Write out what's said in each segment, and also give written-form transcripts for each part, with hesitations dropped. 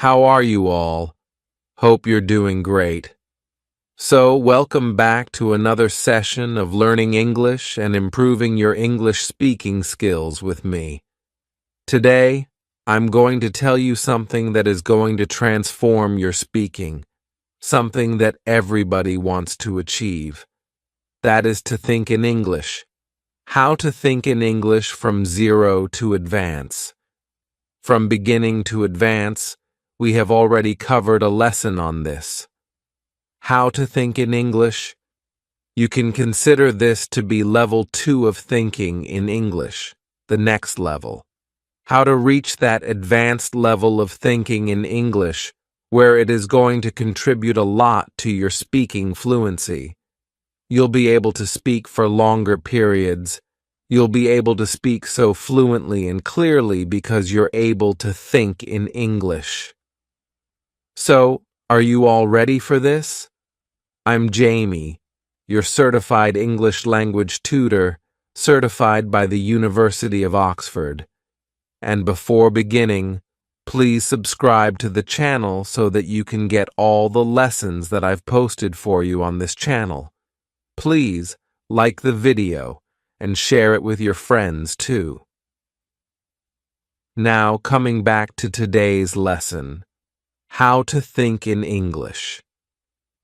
How are you all? Hope you're doing great. So, welcome back to another session of learning English and improving your English speaking skills with me. Today, I'm going to tell you something that is going to transform your speaking, something that everybody wants to achieve. That is to think in English. How to think in English from zero to advance. From beginning to advance, we have already covered a lesson on this. How to think in English? You can consider this to be level 2 of thinking in English, the next level. How to reach that advanced level of thinking in English where it is going to contribute a lot to your speaking fluency. You'll be able to speak for longer periods. You'll be able to speak so fluently and clearly because you're able to think in English. So, are you all ready for this? I'm Jamie, your certified English language tutor, certified by the University of Oxford. And before beginning, please subscribe to the channel so that you can get all the lessons that I've posted for you on this channel. Please like the video and share it with your friends too. Now, coming back to today's lesson, how to think in English.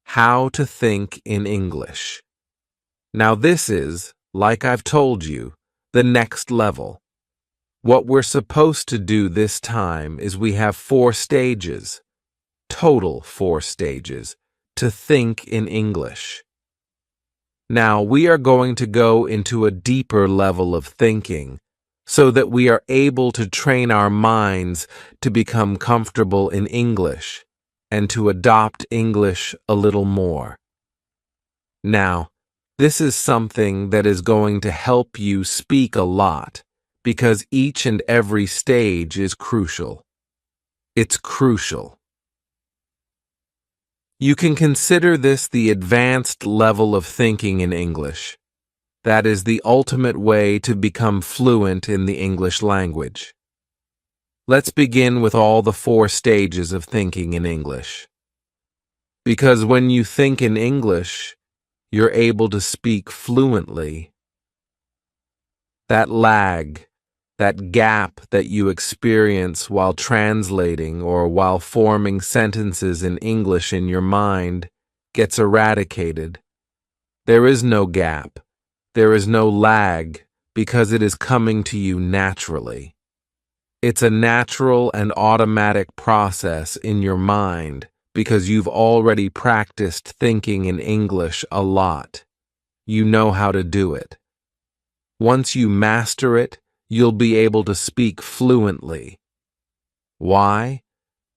How to think in English. Now this is, like I've told you, the next level. What we're supposed to do this time is we have 4 stages, total 4 stages, to think in English. Now we are going to go into a deeper level of thinking so that we are able to train our minds to become comfortable in English and to adopt English a little more. Now, this is something that is going to help you speak a lot because each and every stage is crucial. It's crucial. You can consider this the advanced level of thinking in English. That is the ultimate way to become fluent in the English language. Let's begin with all the 4 stages of thinking in English. Because when you think in English, you're able to speak fluently. That lag, that gap that you experience while translating or while forming sentences in English in your mind gets eradicated. There is no gap. There is no lag because it is coming to you naturally. It's a natural and automatic process in your mind because you've already practiced thinking in English a lot. You know how to do it. Once you master it, you'll be able to speak fluently. Why?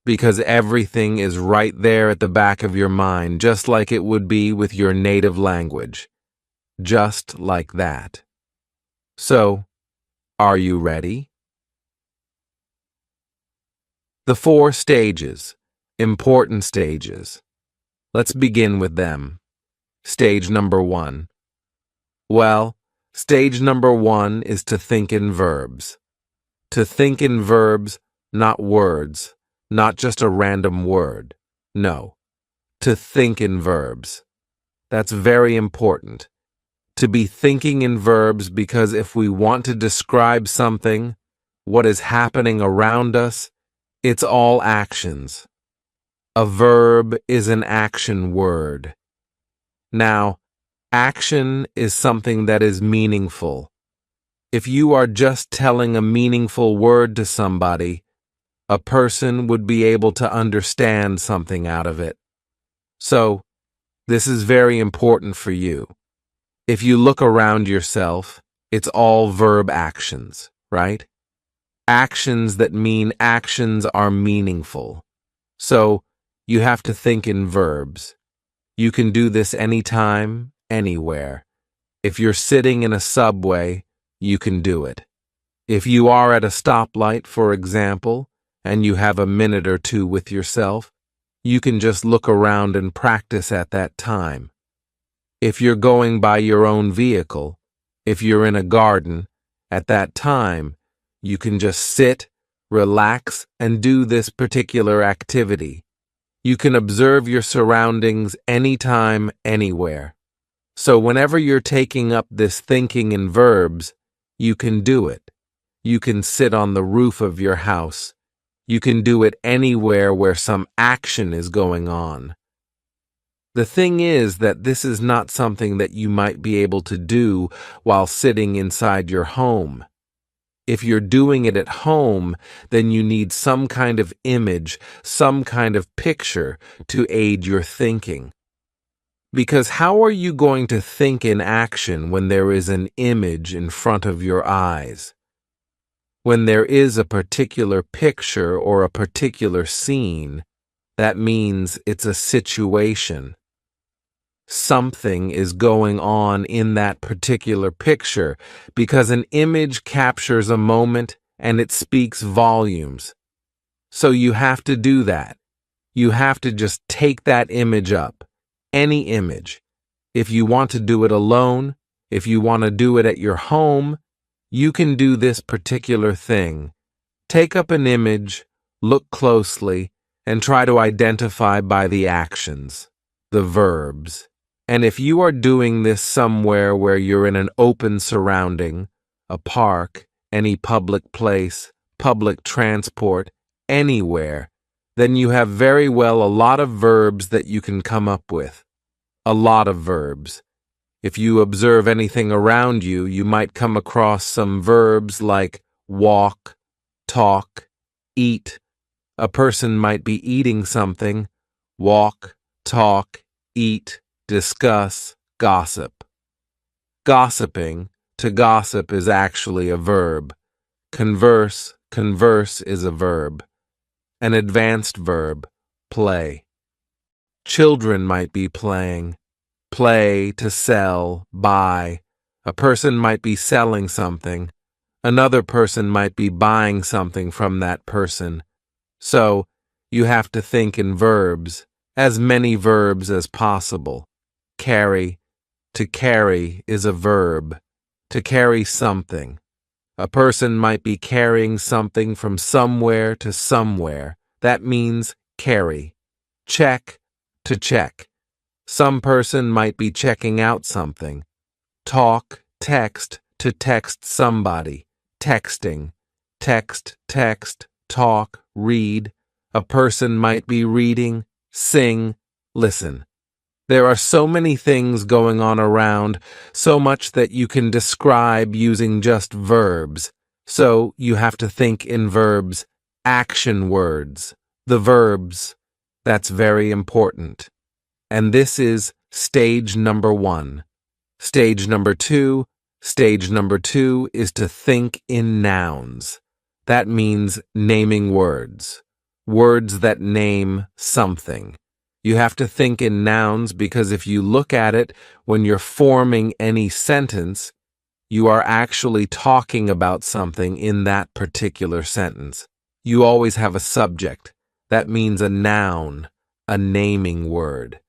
Because everything is right there at the back of your mind, just like it would be with your native language. Just like that. So, are you ready? The 4 stages, important stages. Let's begin with them. Stage number 1. Well, stage number 1 is to think in verbs. To think in verbs, not words, not just a random word. No, to think in verbs. That's very important. To be thinking in verbs because if we want to describe something, what is happening around us, it's all actions. A verb is an action word. Now, action is something that is meaningful. If you are just telling a meaningful word to somebody, a person would be able to understand something out of it. So, this is very important for you. If you look around yourself, it's all verb actions, right? Actions that mean actions are meaningful. So, you have to think in verbs. You can do this anytime, anywhere. If you're sitting in a subway, you can do it. If you are at a stoplight, for example, and you have a minute or 2 with yourself, you can just look around and practice at that time. If you're going by your own vehicle, if you're in a garden, at that time, you can just sit relax, and do this particular activity. You can observe your surroundings anytime, anywhere. So whenever you're taking up this thinking in verbs, you can do it. You can sit on the roof of your house. You can do it anywhere where some action is going on. The thing is that this is not something that you might be able to do while sitting inside your home. If you're doing it at home, then you need some kind of image, some kind of picture to aid your thinking. Because how are you going to think in action when there is an image in front of your eyes? When there is a particular picture or a particular scene, that means it's a situation. Something is going on in that particular picture because an image captures a moment and it speaks volumes. So you have to do that. You have to just take that image up, any image. If you want to do it alone, if you want to do it at your home, you can do this particular thing. Take up an image, look closely, and try to identify by the actions, the verbs. And if you are doing this somewhere where you're in an open surrounding, a park, any public place, public transport, anywhere, then you have very well a lot of verbs that you can come up with. A lot of verbs. If you observe anything around you, you might come across some verbs like walk, talk, eat. A person might be eating something. Walk, talk, eat, discuss, gossip. Gossiping, to gossip, is actually a verb. Converse is a verb. An advanced verb, play. Children might be playing. Play, to sell, buy. A person might be selling something. Another person might be buying something from that person. So, you have to think in verbs, as many verbs as possible. Carry, to carry, is a verb. To carry something. A person might be carrying something from somewhere to somewhere. That means carry. Check, to check. Some person might be checking out something. Talk, text, to text somebody. Texting. Text, talk, read. A person might be reading, sing, listen. There are so many things going on around, so much that you can describe using just verbs. So you have to think in verbs, action words, the verbs. That's very important. And this is stage number 1. Stage number 2 is to think in nouns. That means naming words. Words that name something. You have to think in nouns because if you look at it when you're forming any sentence, you are actually talking about something in that particular sentence. You always have a subject. That means a noun, a naming word.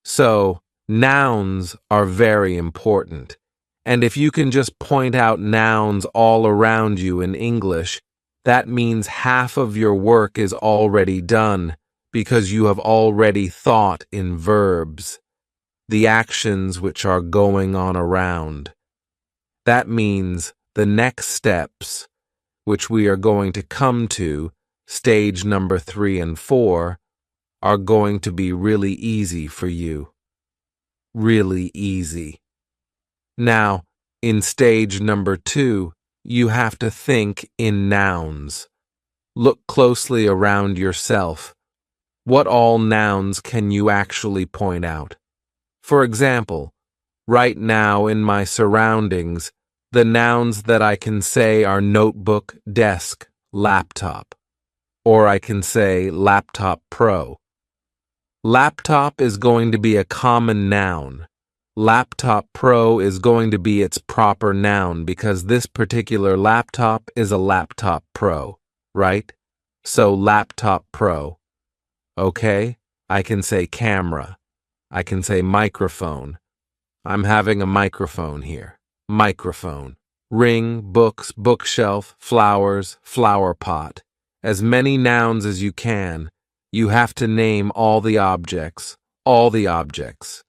So, nouns are very important. And if you can just point out nouns all around you in English, that means half of your work is already done because you have already thought in verbs, the actions which are going on around. That means the next steps, which we are going to come to, stage number 3 and 4, are going to be really easy for you. Really easy. Now, in stage number 2, you have to think in nouns. Look closely around yourself. What all nouns can you actually point out? For example, right now in my surroundings, the nouns that I can say are notebook, desk, laptop. Or I can say laptop pro. Laptop is going to be a common noun. Laptop pro is going to be its proper noun because this particular laptop is a laptop pro, right? So laptop pro. Okay, I can say camera. I can say microphone. I'm having a microphone here. Microphone. Ring, books, bookshelf, flowers, flower pot. As many nouns as you can. You have to name all the objects. All the objects.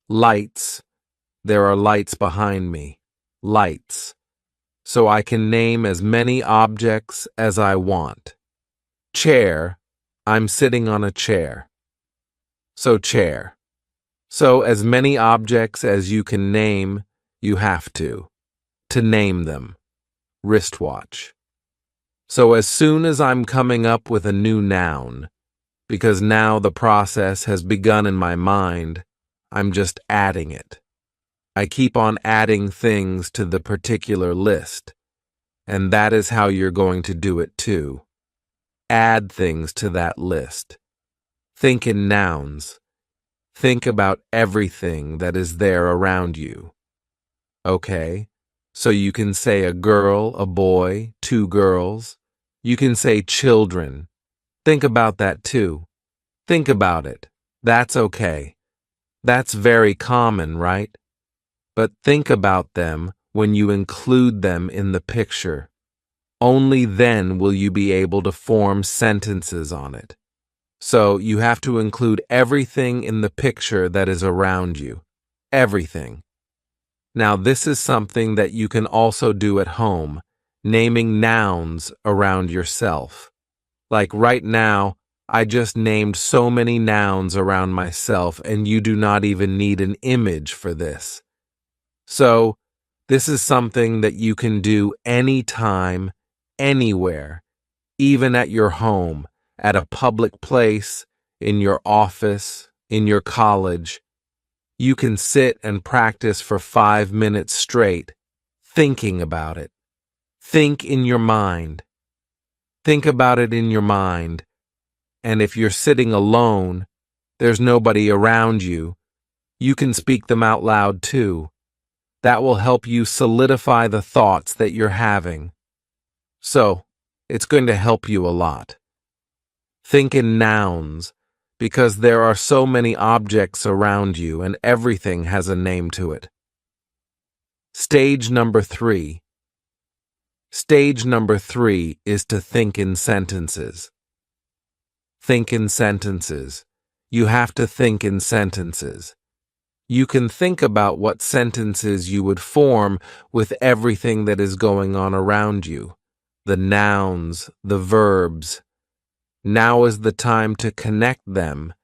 Lights. There are lights behind me. Lights. So I can name as many objects as I want. Chair. I'm sitting on a chair. So chair. So as many objects as you can name, you have to name them. Wristwatch. So as soon as I'm coming up with a new noun, because now the process has begun in my mind, I'm just adding it. I keep on adding things to the particular list, and that is how you're going to do it too. Add things to that list. Think in nouns. Think about everything that is there around you. Okay, so you can say a girl, a boy, two girls. You can say children. Think about that too. Think about it. That's okay. That's very common, right? But think about them when you include them in the picture. Only then will you be able to form sentences on it. So you have to include everything in the picture that is around you. Everything. Now this is something that you can also do at home, naming nouns around yourself. Like right now, I just named so many nouns around myself, and you do not even need an image for this. So this is something that you can do anytime, anywhere, even at your home, at a public place, in your office, in your college. You can sit and practice for 5 minutes straight, thinking about it. Think in your mind. Think about it in your mind. And if you're sitting alone, there's nobody around you, you can speak them out loud too. That will help you solidify the thoughts that you're having. So, it's going to help you a lot. Think in nouns, because there are so many objects around you and everything has a name to it. Stage number 3. Stage number 3 is to think in sentences. Think in sentences. You have to think in sentences. You can think about what sentences you would form with everything that is going on around you. The nouns, the verbs. Now is the time to connect them,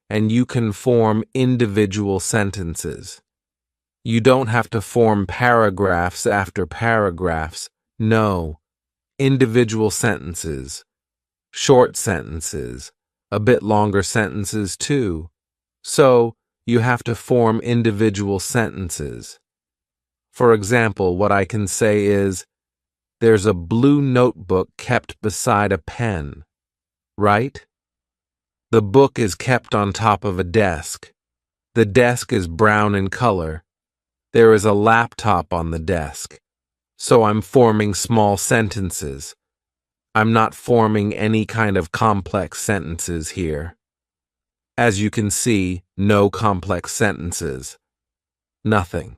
and you can form individual sentences. You don't have to form paragraphs after paragraphs. No, individual sentences, short sentences, a bit longer sentences too. So, you have to form individual sentences. For example, what I can say is, there's a blue notebook kept beside a pen, right? The book is kept on top of a desk. The desk is brown in color. There is a laptop on the desk. So I'm forming small sentences. I'm not forming any kind of complex sentences here. As you can see, no complex sentences. Nothing.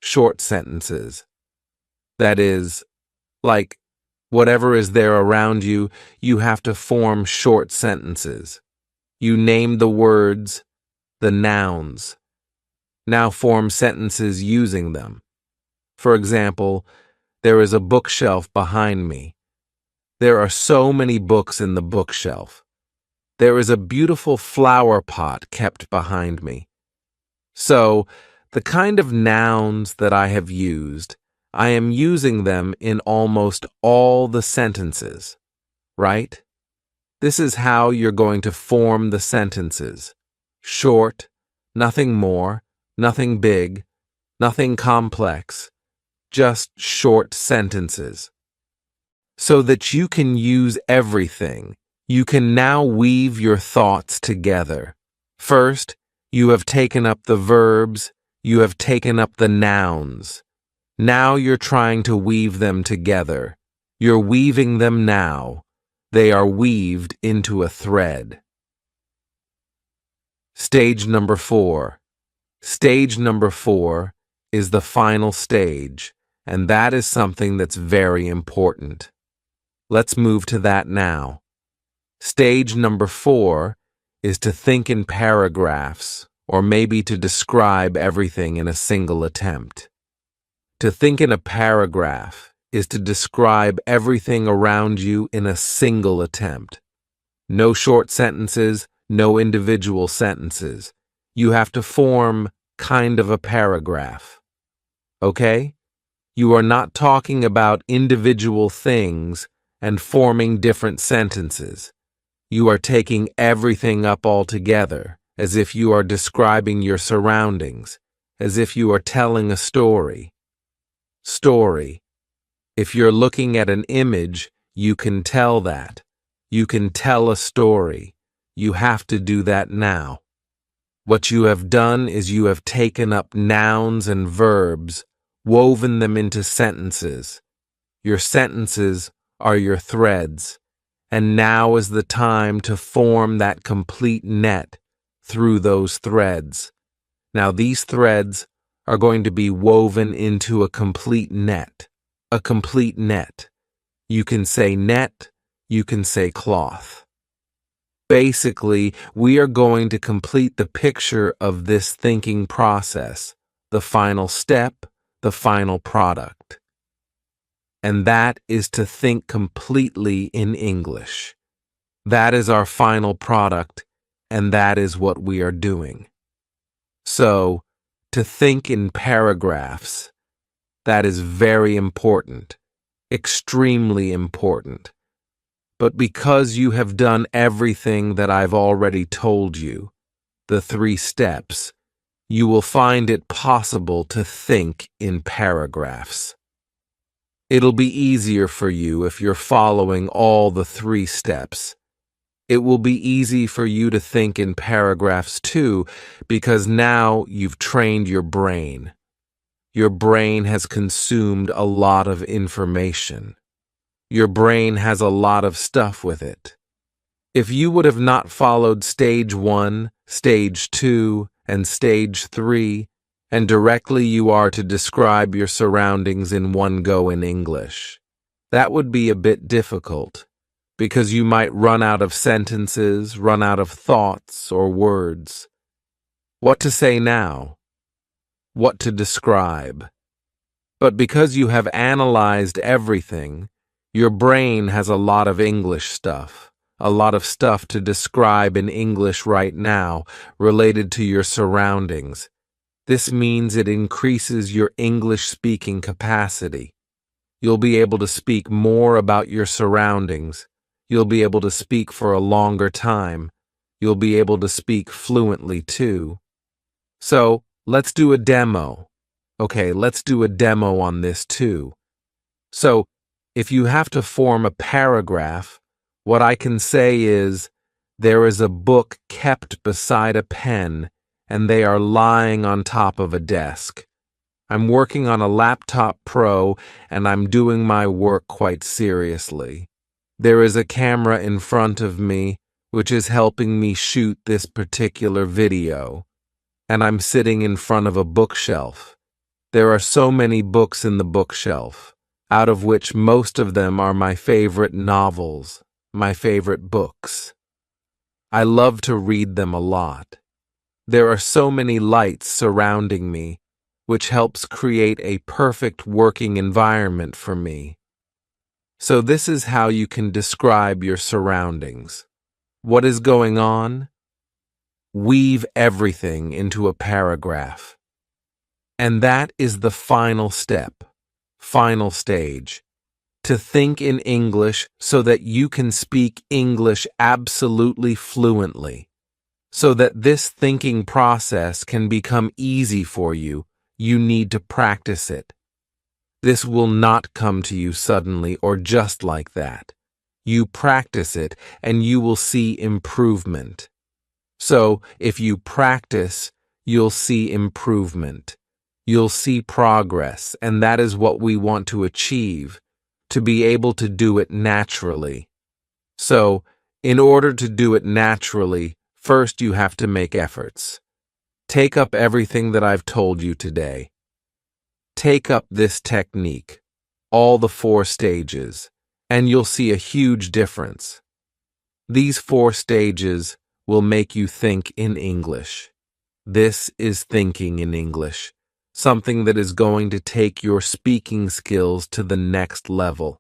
Short sentences. That is, like, whatever is there around you, you have to form short sentences. You name the words, the nouns. Now form sentences using them. For example, there is a bookshelf behind me. There are so many books in the bookshelf. There is a beautiful flower pot kept behind me. So, the kind of nouns that I have used, I am using them in almost all the sentences, right? This is how you're going to form the sentences. Short, nothing more, nothing big, nothing complex, just short sentences. So that you can use everything, you can now weave your thoughts together. First, you have taken up the verbs, you have taken up the nouns. Now you're trying to weave them together. You're weaving them now. They are weaved into a thread. Stage number 4. Stage number 4 is the final stage, and that is something that's very important. Let's move to that now. Stage number 4 is to think in paragraphs, or maybe to describe everything in a single attempt. To think in a paragraph is to describe everything around you in a single attempt. No short sentences, no individual sentences. You have to form kind of a paragraph. Okay? You are not talking about individual things and forming different sentences. You are taking everything up all together, as if you are describing your surroundings, as if you are telling a story. Story. If you're looking at an image, you can tell that. You can tell a story. You have to do that now. What you have done is you have taken up nouns and verbs, woven them into sentences. Your sentences are your threads, and now is the time to form that complete net through those threads. Now these threads are going to be woven into a complete net. A complete net. You can say net, you can say cloth. Basically, we are going to complete the picture of this thinking process, the final step, the final product. And that is to think completely in English. That is our final product, and that is what we are doing. So, to think in paragraphs, that is very important, extremely important. But because you have done everything that I've already told you, the 3 steps, you will find it possible to think in paragraphs. It'll be easier for you if you're following all the 3 steps. It will be easy for you to think in paragraphs too, because now you've trained your brain. Your brain has consumed a lot of information. Your brain has a lot of stuff with it. If you would have not followed stage 1, stage 2, and stage 3, and directly you are to describe your surroundings in one go in English, that would be a bit difficult, because you might run out of sentences, run out of thoughts or words. What to say now? What to describe? But because you have analyzed everything, your brain has a lot of English stuff, a lot of stuff to describe in English right now related to your surroundings. This means it increases your English speaking capacity. You'll be able to speak more about your surroundings. You'll be able to speak for a longer time. You'll be able to speak fluently too. So, let's do a demo. Okay, let's do a demo on this too. So, if you have to form a paragraph, what I can say is, there is a book kept beside a pen, and they are lying on top of a desk. I'm working on a laptop Pro, and I'm doing my work quite seriously. There is a camera in front of me, which is helping me shoot this particular video, and I'm sitting in front of a bookshelf. There are so many books in the bookshelf, out of which most of them are my favorite novels, my favorite books. I love to read them a lot. There are so many lights surrounding me, which helps create a perfect working environment for me. So this is how you can describe your surroundings. What is going on? Weave everything into a paragraph. And that is the final step, final stage. To think in English so that you can speak English absolutely fluently. So that this thinking process can become easy for you, you need to practice it. This will not come to you suddenly or just like that. You practice it and you will see improvement. So, if you practice, you'll see improvement. You'll see progress, and that is what we want to achieve, to be able to do it naturally. So, in order to do it naturally, first you have to make efforts. Take up everything that I've told you today. Take up this technique, all the 4 stages, and you'll see a huge difference. These 4 stages will make you think in English. This is thinking in English, something that is going to take your speaking skills to the next level.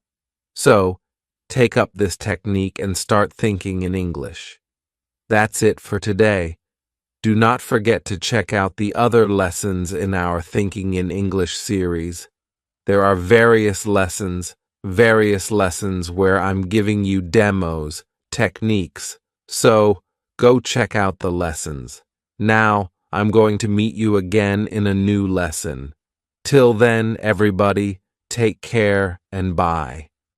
So, take up this technique and start thinking in English. That's it for today. Do not forget to check out the other lessons in our Thinking in English series. There are various lessons where I'm giving you demos, techniques. So, go check out the lessons. Now, I'm going to meet you again in a new lesson. Till then, everybody, take care and bye.